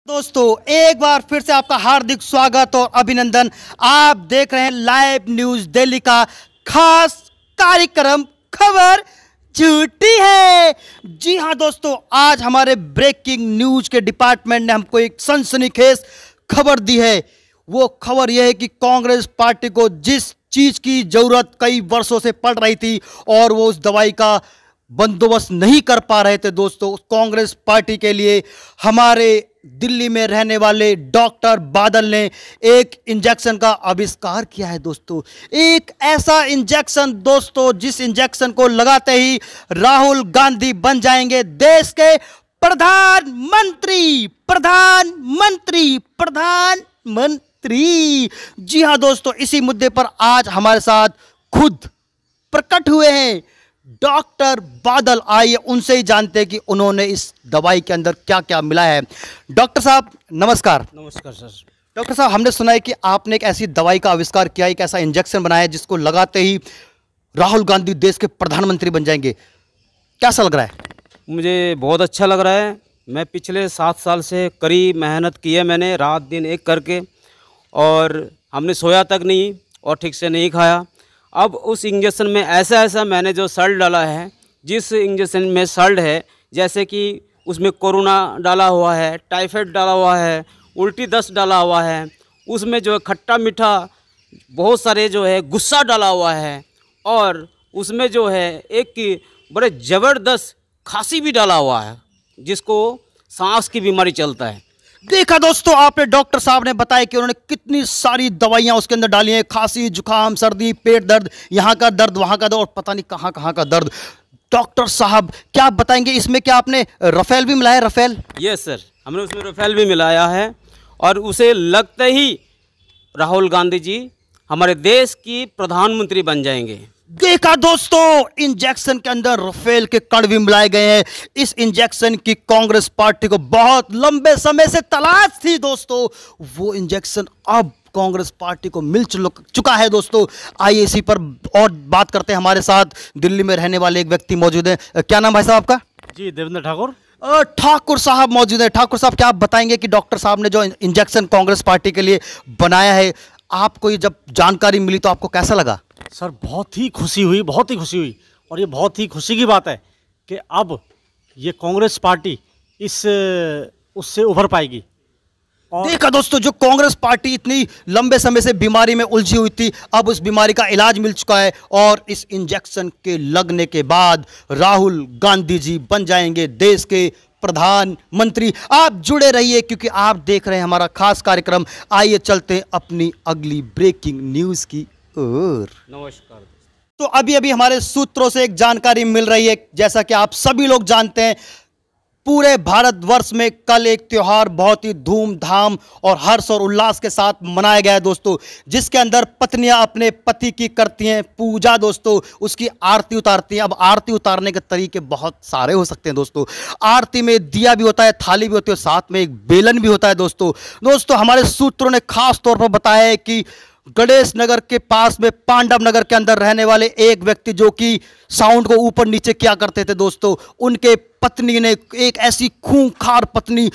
दोस्तों एक बार फिर से आपका हार्दिक स्वागत और अभिनंदन। आप देख रहे हैं लाइव न्यूज दिल्ली का खास कार्यक्रम खबर झूठी है। जी हां दोस्तों, आज हमारे ब्रेकिंग न्यूज के डिपार्टमेंट ने हमको एक सनसनीखेज खबर दी है। वो खबर यह है कि कांग्रेस पार्टी को जिस चीज की जरूरत कई वर्षों से पड़ रही थी और वो उस दवाई का बंदोबस्त नहीं कर पा रहे थे दोस्तों, कांग्रेस पार्टी के लिए हमारे दिल्ली में रहने वाले डॉक्टर बादल ने एक इंजेक्शन का आविष्कार किया है दोस्तों। एक ऐसा इंजेक्शन दोस्तों जिस इंजेक्शन को लगाते ही राहुल गांधी बन जाएंगे देश के प्रधानमंत्री। प्रधानमंत्री प्रधानमंत्री जी हां दोस्तों, इसी मुद्दे पर आज हमारे साथ खुद प्रकट हुए हैं डॉक्टर बादल। आइए उनसे ही जानते हैं कि उन्होंने इस दवाई के अंदर क्या क्या मिला है। डॉक्टर साहब नमस्कार। नमस्कार सर। डॉक्टर साहब, हमने सुना है कि आपने एक ऐसी दवाई का आविष्कार किया, एक ऐसा इंजेक्शन बनाया जिसको लगाते ही राहुल गांधी देश के प्रधानमंत्री बन जाएंगे। कैसा लग रहा है? मुझे बहुत अच्छा लग रहा है। मैं पिछले 7 साल से कड़ी मेहनत की है मैंने, रात दिन एक करके, और हमने सोया तक नहीं और ठीक से नहीं खाया। अब उस इंजेक्शन में ऐसा मैंने जो सल्ट डाला है, जिस इंजेक्शन में सल्ट है, जैसे कि उसमें कोरोना डाला हुआ है, टाइफाइड डाला हुआ है, उल्टी दस्त डाला हुआ है, उसमें जो है खट्टा मीठा बहुत सारे जो है गुस्सा डाला हुआ है, और उसमें जो है एक बड़े ज़बरदस्त खांसी भी डाला हुआ है, जिसको सांस की बीमारी चलता है। देखा दोस्तों, आपने डॉक्टर साहब ने बताया कि उन्होंने कितनी सारी दवाइयां उसके अंदर डाली हैं। खांसी, जुकाम, सर्दी, पेट दर्द, यहाँ का दर्द, वहाँ का दर्द और पता नहीं कहाँ कहाँ का दर्द। डॉक्टर साहब क्या आप बताएंगे, इसमें क्या आपने रफेल भी मिलाया? रफेल? यस सर, हमने उसमें रफेल भी मिलाया है, और उसे लगते ही राहुल गांधी जी हमारे देश की प्रधानमंत्री बन जाएंगे। देखा दोस्तों, इंजेक्शन के अंदर रफेल के कण भी मिलाए गए हैं। इस इंजेक्शन की कांग्रेस पार्टी को बहुत लंबे समय से तलाश थी दोस्तों। वो इंजेक्शन अब कांग्रेस पार्टी को मिल चुका है दोस्तों। आइए इसी पर और बात करते हैं। हमारे साथ दिल्ली में रहने वाले एक व्यक्ति मौजूद हैं। क्या नाम है साहब आपका? जी, देवेंद्र ठाकुर। ठाकुर साहब मौजूद है। ठाकुर साहब, क्या आप बताएंगे कि डॉक्टर साहब ने जो इंजेक्शन कांग्रेस पार्टी के लिए बनाया है, आपको ये जब जानकारी मिली तो आपको कैसा लगा? सर बहुत ही खुशी हुई, बहुत ही खुशी हुई, और ये बहुत ही खुशी की बात है कि अब ये कांग्रेस पार्टी उससे उभर पाएगी। और देखा दोस्तों, जो कांग्रेस पार्टी इतनी लंबे समय से बीमारी में उलझी हुई थी, अब उस बीमारी का इलाज मिल चुका है, और इस इंजेक्शन के लगने के बाद राहुल गांधी जी बन जाएंगे देश के प्रधानमंत्री। आप जुड़े रहिए क्योंकि आप देख रहे हैं हमारा खास कार्यक्रम। आइए चलते हैं अपनी अगली ब्रेकिंग न्यूज की ओर। नमस्कार। तो अभी अभी हमारे सूत्रों से एक जानकारी मिल रही है, जैसा कि आप सभी लोग जानते हैं, पूरे भारतवर्ष में कल एक त्योहार बहुत ही धूमधाम और हर्ष और उल्लास के साथ मनाया गया है दोस्तों, जिसके अंदर पत्नियां अपने पति की करती हैं पूजा दोस्तों, उसकी आरती उतारती हैं। अब आरती उतारने के तरीके बहुत सारे हो सकते हैं दोस्तों। आरती में दिया भी होता है, थाली भी होती है, साथ में एक बेलन भी होता है दोस्तों। हमारे सूत्रों ने खास तौर पर बताया है कि गणेश नगर के पास में पांडव नगर के अंदर रहने वाले एक व्यक्ति जो कि साउंड को ऊपर नीचे किया करते थे दोस्तों, उनके पत्नी ने, एक ऐसी खूंखार पत्नी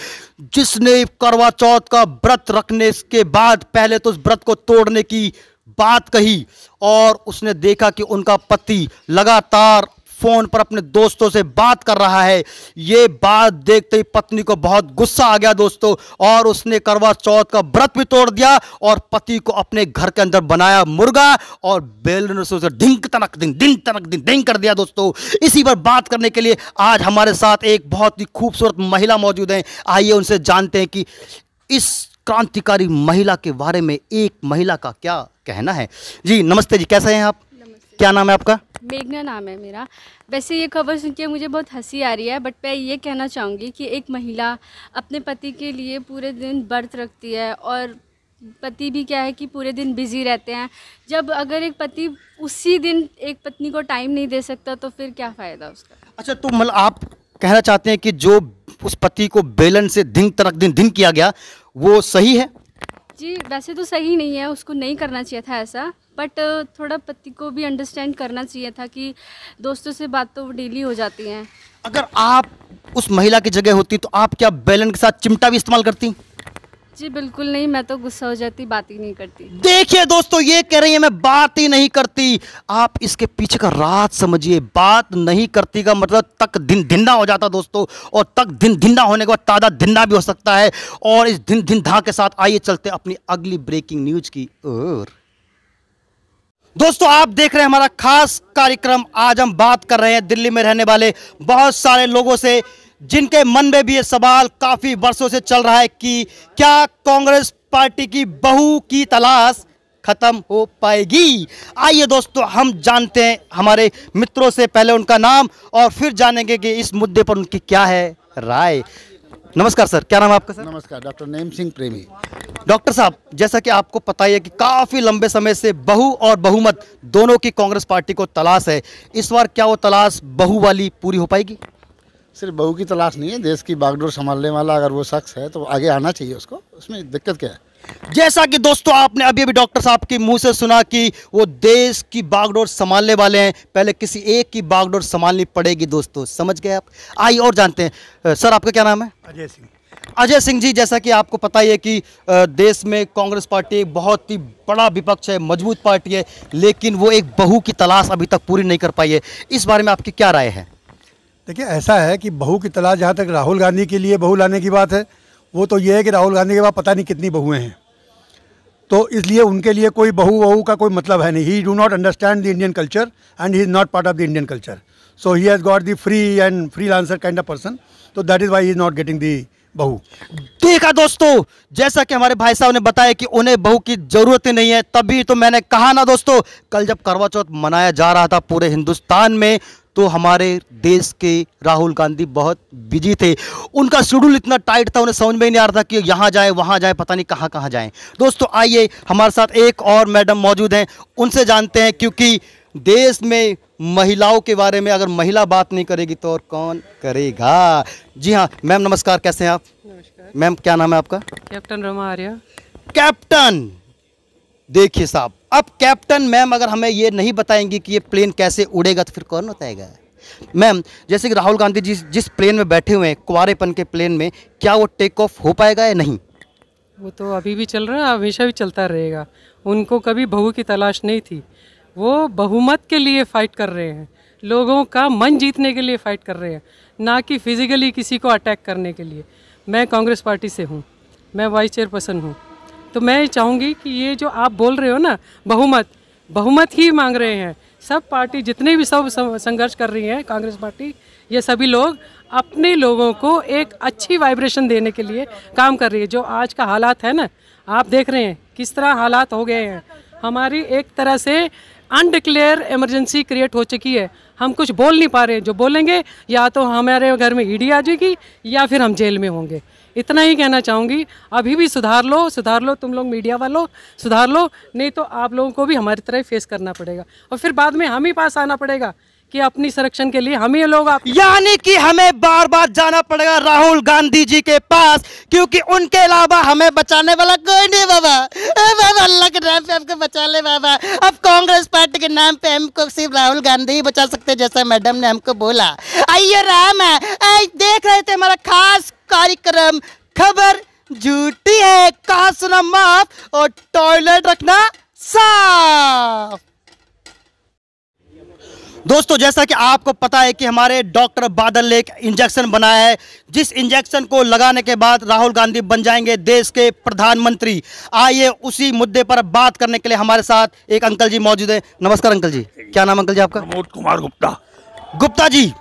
जिसने करवा चौथ का व्रत रखने के बाद पहले तो उस व्रत को तोड़ने की बात कही, और उसने देखा कि उनका पति लगातार फोन पर अपने दोस्तों से बात कर रहा है। ये बात देखते ही पत्नी को बहुत गुस्सा आ गया दोस्तों, और उसने करवा चौथ का व्रत भी तोड़ दिया और पति को अपने घर के अंदर बनाया मुर्गा और बेलन से उसे ढिंक तनक दिन दिन तनक दिन ढिंक कर दिया दोस्तों। इसी पर बात करने के लिए आज हमारे साथ एक बहुत ही खूबसूरत महिला मौजूद है। आइए उनसे जानते हैं कि इस क्रांतिकारी महिला के बारे में एक महिला का क्या कहना है। जी नमस्ते जी, कैसे हैं आप? क्या नाम है आपका? मेघना नाम है मेरा। वैसे ये खबर सुन के मुझे बहुत हंसी आ रही है, बट मैं ये कहना चाहूँगी कि एक महिला अपने पति के लिए पूरे दिन व्रत रखती है, और पति भी क्या है कि पूरे दिन बिज़ी रहते हैं। जब अगर एक पति उसी दिन एक पत्नी को टाइम नहीं दे सकता तो फिर क्या फ़ायदा उसका। अच्छा, तो मतलब आप कहना चाहते हैं कि जो उस पति को बेलन से धिंक तनक दिन दिन किया गया वो सही है? जी वैसे तो सही नहीं है, उसको नहीं करना चाहिए था ऐसा, बट थोड़ा पति को भी अंडरस्टैंड करना चाहिए था कि दोस्तों से बात तो डेली हो जाती हैं। अगर आप उस महिला की जगह होती तो आप क्या बेलन के साथ चिमटा भी इस्तेमाल करती? जी बिल्कुल नहीं, मैं तो गुस्सा हो जाती, बात ही नहीं करती। देखिए दोस्तों, ये कह रही है मैं बात ही नहीं करती। आप इसके पीछे का राज समझिए। बात नहीं करती का मतलब तक दिन धिंडा हो जाता दोस्तों, और तक दिन धिंडा होने के बाद ताजा धिंडा भी हो सकता है। और इस दिन धिंडा के साथ आइए चलते अपनी अगली ब्रेकिंग न्यूज की ओर। दोस्तों आप देख रहे हैं हमारा खास कार्यक्रम। आज हम बात कर रहे हैं दिल्ली में रहने वाले बहुत सारे लोगों से, जिनके मन में भी ये सवाल काफी वर्षों से चल रहा है कि क्या कांग्रेस पार्टी की बहू की तलाश खत्म हो पाएगी। आइए दोस्तों हम जानते हैं हमारे मित्रों से, पहले उनका नाम और फिर जानेंगे कि इस मुद्दे पर उनकी क्या है राय। नमस्कार सर, क्या नाम है आपका सर? नमस्कार, डॉक्टर नेम सिंह प्रेमी। डॉक्टर साहब, जैसा कि आपको पता ही है कि काफ़ी लंबे समय से बहू और बहुमत दोनों की कांग्रेस पार्टी को तलाश है। इस बार क्या वो तलाश बहू वाली पूरी हो पाएगी? सिर्फ बहू की तलाश नहीं है, देश की बागडोर संभालने वाला अगर वो शख्स है तो आगे आना चाहिए उसको। उसमें दिक्कत क्या है? जैसा कि दोस्तों आपने अभी अभी डॉक्टर साहब के मुंह से सुना कि वो देश की बागडोर संभालने वाले हैं, पहले किसी एक की बागडोर संभालनी पड़ेगी दोस्तों, समझ गए आप? आइए और जानते हैं। सर आपका क्या नाम है? अजय सिंह। अजय सिंह जी, जैसा कि आपको पता ही है कि देश में कांग्रेस पार्टी एक बहुत ही बड़ा विपक्ष है, मजबूत पार्टी है, लेकिन वो एक बहू की तलाश अभी तक पूरी नहीं कर पाई है। इस बारे में आपकी क्या राय है? देखिए ऐसा है कि बहू की तलाश, जहाँ तक राहुल गांधी के लिए बहू लाने की बात है, वो तो ये है कि राहुल गांधी के पास पता नहीं कितनी बहुएं हैं, तो इसलिए उनके लिए कोई बहू का कोई मतलब है नहीं। He do not understand the Indian culture and he is not part of the Indian culture, so he has got the free and freelancer kind of person, तो that is why he is not getting the bahu. देखा दोस्तों, जैसा कि हमारे भाई साहब ने बताया कि उन्हें बहू की जरूरत ही नहीं है, तभी तो मैंने कहा ना दोस्तों, कल जब करवा चौथ मनाया जा रहा था पूरे हिंदुस्तान में, तो हमारे देश के राहुल गांधी बहुत बिजी थे। उनका शेड्यूल इतना टाइट था, उन्हें समझ में ही नहीं आ रहा था कि यहाँ जाए वहाँ जाए, पता नहीं कहाँ कहाँ जाएं। दोस्तों आइए, हमारे साथ एक और मैडम मौजूद हैं, उनसे जानते हैं, क्योंकि देश में महिलाओं के बारे में अगर महिला बात नहीं करेगी तो और कौन करेगा। जी हाँ मैम, नमस्कार, कैसे हैं आप? नमस्कार मैम क्या नाम है आपका? कैप्टन रमा आर्या। कैप्टन, देखिए साहब, अब कैप्टन मैम अगर हमें ये नहीं बताएंगी कि ये प्लेन कैसे उड़ेगा तो फिर कौन बताएगा? मैम जैसे कि राहुल गांधी जी जिस प्लेन में बैठे हुए हैं, कुंवारेपन के प्लेन में, क्या वो टेक ऑफ हो पाएगा या नहीं? वो तो अभी भी चल रहा है, हमेशा भी चलता रहेगा। उनको कभी बहू की तलाश नहीं थी, वो बहुमत के लिए फ़ाइट कर रहे हैं, लोगों का मन जीतने के लिए फ़ाइट कर रहे हैं, ना कि फिज़िकली किसी को अटैक करने के लिए। मैं कांग्रेस पार्टी से हूँ, मैं वाइस चेयरपर्सन हूँ, तो मैं चाहूँगी कि ये जो आप बोल रहे हो ना, बहुमत ही मांग रहे हैं सब पार्टी, जितने भी सब संघर्ष कर रही हैं कांग्रेस पार्टी, ये सभी लोग अपने लोगों को एक अच्छी वाइब्रेशन देने के लिए काम कर रही है। जो आज का हालात है ना, आप देख रहे हैं किस तरह हालात हो गए हैं, हमारी एक तरह से अनडिक्लेयर इमरजेंसी क्रिएट हो चुकी है। हम कुछ बोल नहीं पा रहे हैं, जो बोलेंगे या तो हमारे घर में ईडी आ जाएगी या फिर हम जेल में होंगे। इतना ही कहना चाहूँगी, अभी भी सुधार लो तुम लोग मीडिया वालों, सुधार लो, नहीं तो आप लोगों को भी हमारी तरह फेस करना पड़ेगा और फिर बाद में हम ही पास आना पड़ेगा कि अपनी संरक्षण के लिए हम ही लोग यानी कि हमें बार बार जाना पड़ेगा राहुल गांधी जी के पास, क्योंकि उनके अलावा हमें बचाने वाला कोई नहीं। बाबा बाबा, अल्लाह के नाम पे हमको बचा ले बाबा। अब कांग्रेस पार्टी के नाम पे हमको सिर्फ राहुल गांधी ही बचा सकते हैं, जैसा मैडम ने हमको बोला। आइए राम, देख रहे थे हमारा खास कार्यक्रम खबर झूठी है, कहा सुना माफ और टॉयलेट रखना साफ। दोस्तों जैसा कि आपको पता है कि हमारे डॉक्टर बादल ने एक इंजेक्शन बनाया है, जिस इंजेक्शन को लगाने के बाद राहुल गांधी बन जाएंगे देश के प्रधानमंत्री। आइए उसी मुद्दे पर बात करने के लिए हमारे साथ एक अंकल जी मौजूद हैं। नमस्कार अंकल जी, क्या नाम अंकल जी आपका? प्रमोद कुमार गुप्ता। गुप्ता जी,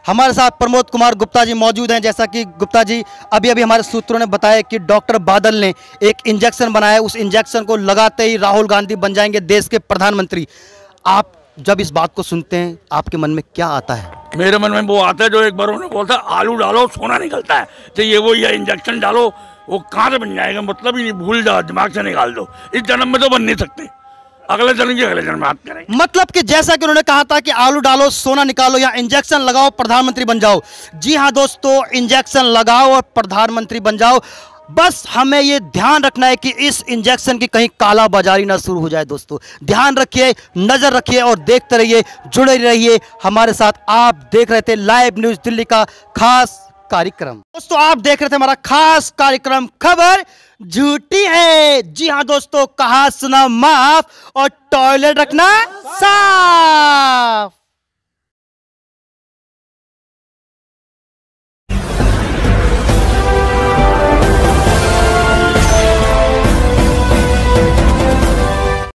हमारे साथ प्रमोद कुमार गुप्ता जी मौजूद हैं। जैसा कि गुप्ता जी अभी अभी हमारे सूत्रों ने बताया कि डॉक्टर बादल ने एक इंजेक्शन बनाया, उस इंजेक्शन को लगाते ही राहुल गांधी बन जाएंगे देश के प्रधानमंत्री। आप जब इस बात को सुनते हैं आपके मन में क्या आता है? मेरे मन में वो आता है जो एक बार उन्होंने बोलता है आलू डालो सोना निकलता है, तो ये वो इंजेक्शन डालो वो कहाँ से बन जाएगा, मतलब ही नहीं, भूल जाओ, दिमाग से निकाल दो। इस जन्म में तो बन नहीं सकते, अगले जन्म की अगले जन्म में बात करेंगे। मतलब कि जैसा कि उन्होंने कहा था कि आलू डालो सोना निकालो या इंजेक्शन लगाओ प्रधानमंत्री बन जाओ। जी हाँ दोस्तों, इंजेक्शन लगाओ और प्रधानमंत्री बन जाओ। बस हमें ये ध्यान रखना है कि इस इंजेक्शन की कहीं काला बाजारी ना शुरू हो जाए। दोस्तों ध्यान रखिए, नजर रखिए और देखते रहिए, जुड़े रहिए हमारे साथ। आप देख रहे थे लाइव न्यूज दिल्ली का खास कार्यक्रम। दोस्तों आप देख रहे थे हमारा खास कार्यक्रम खबर झूठी है। जी हाँ दोस्तों, कहा सुना माफ और टॉयलेट रखना साफ।